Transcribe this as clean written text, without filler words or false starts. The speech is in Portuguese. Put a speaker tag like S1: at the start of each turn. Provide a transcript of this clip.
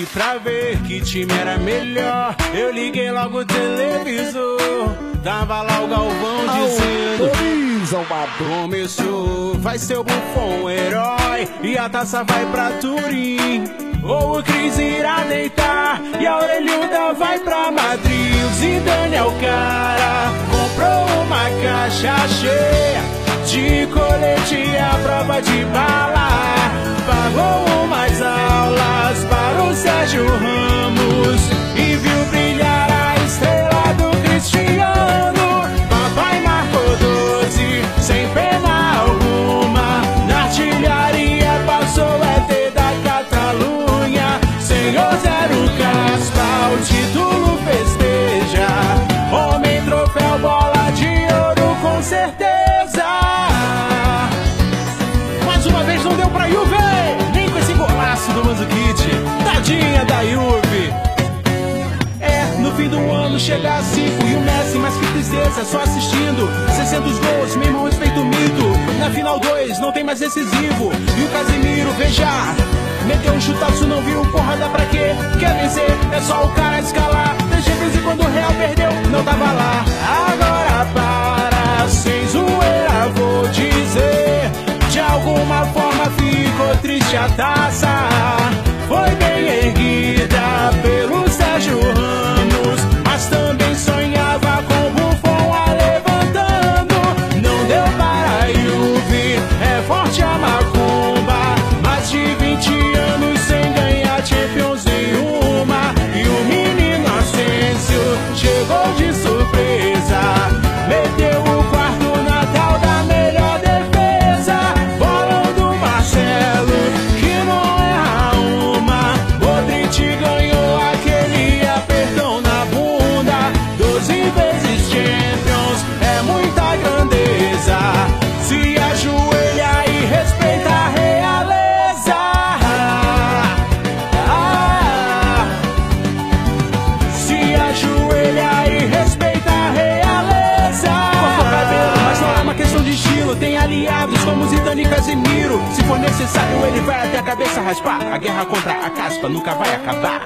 S1: E pra ver que time era melhor, eu liguei logo o televisor. Tava lá o Galvão dizendo: começou, vai ser o Buffon o herói e a taça vai pra Turim. Ou o Cris irá deitar e a orelhuda vai pra Madrid. O Zidane é o cara, comprou uma caixa cheia de colete à prova de bala. Pagou umas aulas para o Sérgio Ramos e viu brilhar a estrela do Cristiano. Papai marcou 12 sem pena alguma, na artilharia passou o ET da Catalunha. Senhor Zero Caspa, o título festeja, homem troféu, bola de ouro com certeza. Mais uma vez não deu pra Juve, nem com esse golaço do Mandzukic, tadinha da Juve. No fim do ano chega a 5 e o Messi, mas que tristeza, só assistindo. 600 gols, meu irmão, respeito o mito. Na final 2 não tem mais decisivo. E o Casemiro, veja, meteu um chutaço, não viu, porra, dá pra quê? Quer vencer, é só o cara escalar. Deixa vezes quando o Real perdeu, não tava lá. Agora para, sem zoeira, vou dizer, de alguma forma ficou triste a taça. Foi bem erguida pelo Sérgio Ramos, mas também sonhava com o Buffon a levantando. Não deu para a Juve, é forte a macumba, mais de 20 anos sem ganhar Champions nenhuma. E o menino Asensio chegou de surpresa, meteu o quarto Natal da melhor defesa. Bola do Marcelo, que não erra uma. Modric ganhou aquele apertão na bunda. 12 vezes Champions, é muita grandeza. Se ajoelha e respeita a realeza. Se ajoelha e respeita a realeza. Cortou o cabelo, mas não é uma questão de estilo. Tem aliados como Zidane e Casemiro. Se for necessário ele vai até a cabeça raspar. A guerra contra a caspa nunca vai acabar.